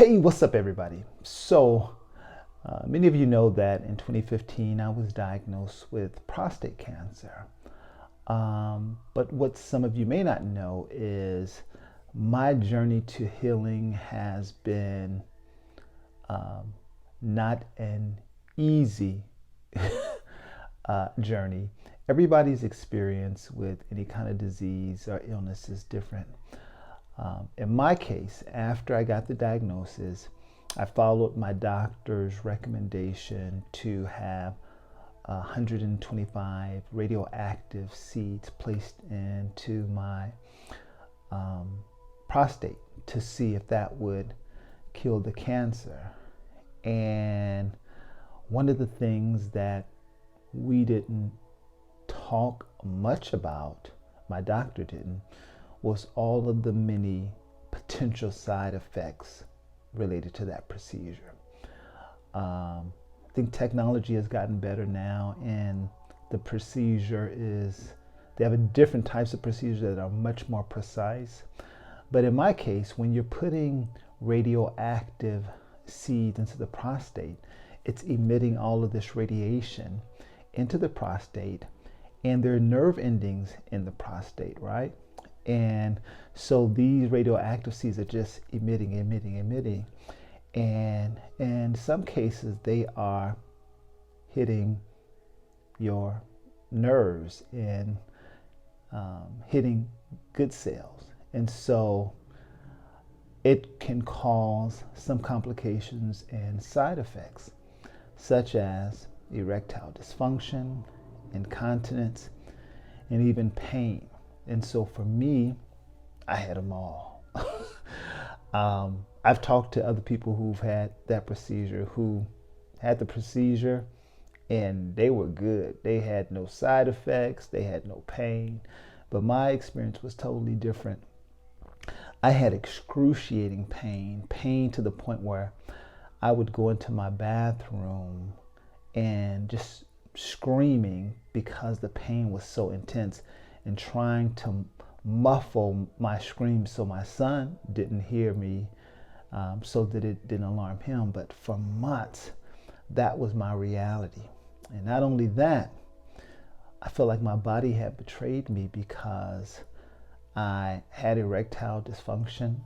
Hey, what's up, everybody? Many of you know that in 2015 I was diagnosed with prostate cancer. But what some of you may not know is my journey to healing has been um, not an easy journey. Everybody's experience with any kind of disease or illness is different. In my case, after I got the diagnosis, I followed my doctor's recommendation to have 125 radioactive seeds placed into my um, prostate to see if that would kill the cancer. And one of the things that we didn't talk much about, my doctor didn't, was all of the many potential side effects related to that procedure. I think technology has gotten better now, and the procedure is, they have a different types of procedures that are much more precise. But in my case, when you're putting radioactive seeds into the prostate, it's emitting all of this radiation into the prostate, and there are nerve endings in the prostate, right? And so these radioactive seeds are just emitting. And in some cases, they are hitting your nerves and hitting good cells. And so it can cause some complications and side effects, such as erectile dysfunction, incontinence, and even pain. And so for me, I had them all. I've talked to other people who've had that procedure, who had the procedure, and they were good. They had no side effects, they had no pain. But my experience was totally different. I had excruciating pain to the point where I would go into my bathroom and just screaming because the pain was so intense, and trying to muffle my screams so my son didn't hear me, so that it didn't alarm him. But for months, that was my reality. And not only that, I felt like my body had betrayed me because I had erectile dysfunction.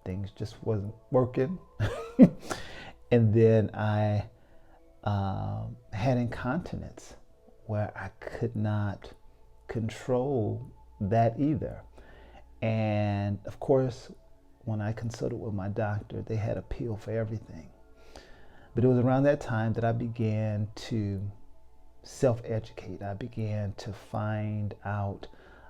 Things just wasn't working. And then I had incontinence, where I could not control that either. And of course, when I consulted with my doctor, they had a pill for everything. But it was around that time that I began to self-educate. I began to find out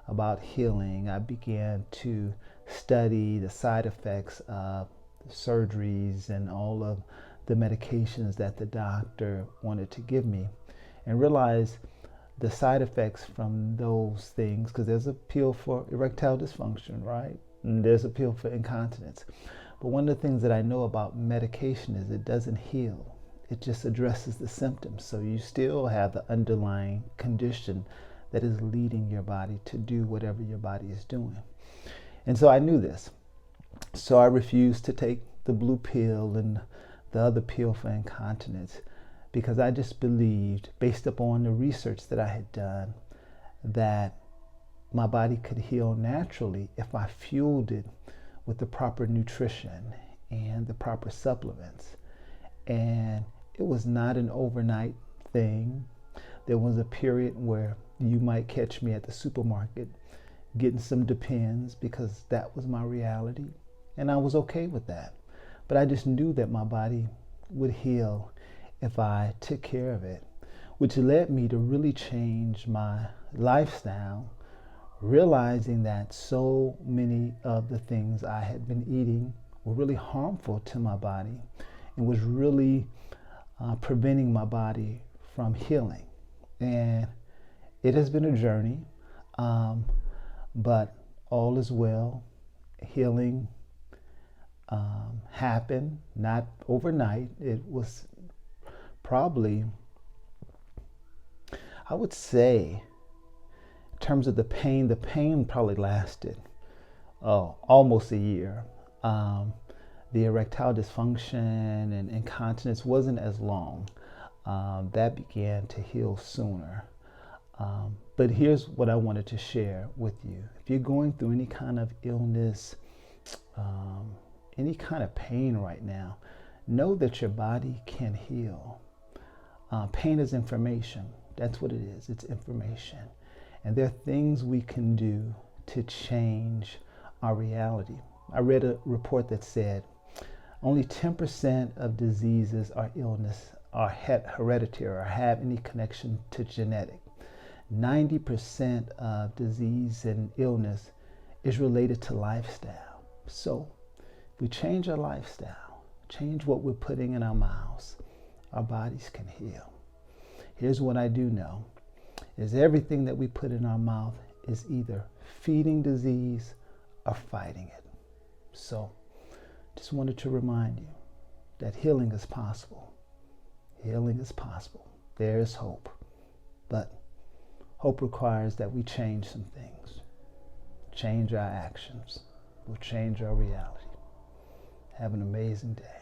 about healing. I began to study the side effects of surgeries and all of the medications that the doctor wanted to give me, and realize the side effects from those things, because there's a pill for erectile dysfunction, right? And there's a pill for incontinence. But one of the things that I know about medication is it doesn't heal. It just addresses the symptoms. So you still have the underlying condition that is leading your body to do whatever your body is doing. And so I knew this. So I refused to take the blue pill and the other pill for incontinence, because I just believed, based upon the research that I had done, that my body could heal naturally if I fueled it with the proper nutrition and the proper supplements. And it was not an overnight thing. There was a period where you might catch me at the supermarket getting some Depends, because that was my reality. And I was okay with that. But I just knew that my body would heal if I took care of it, which led me to really change my lifestyle, realizing that so many of the things I had been eating were really harmful to my body, and was really preventing my body from healing. And it has been a journey, but all is well. Healing happened, not overnight. It was probably, I would say, in terms of the pain probably lasted almost a year. the erectile dysfunction and incontinence wasn't as long. That began to heal sooner. But here's what I wanted to share with you. If you're going through any kind of illness, any kind of pain right now, know that your body can heal. Pain is information. That's what it is. It's information. And there are things we can do to change our reality. I read a report that said only 10% of diseases or illness are hereditary or have any connection to genetic. 90% of disease and illness is related to lifestyle. So if we change our lifestyle, change what we're putting in our mouths, our bodies can heal. Here's what I do know, is everything that we put in our mouth is either feeding disease or fighting it. So just wanted to remind you that healing is possible. Healing is possible. There is hope. But hope requires that we change some things. Change our actions. We'll change our reality. Have an amazing day.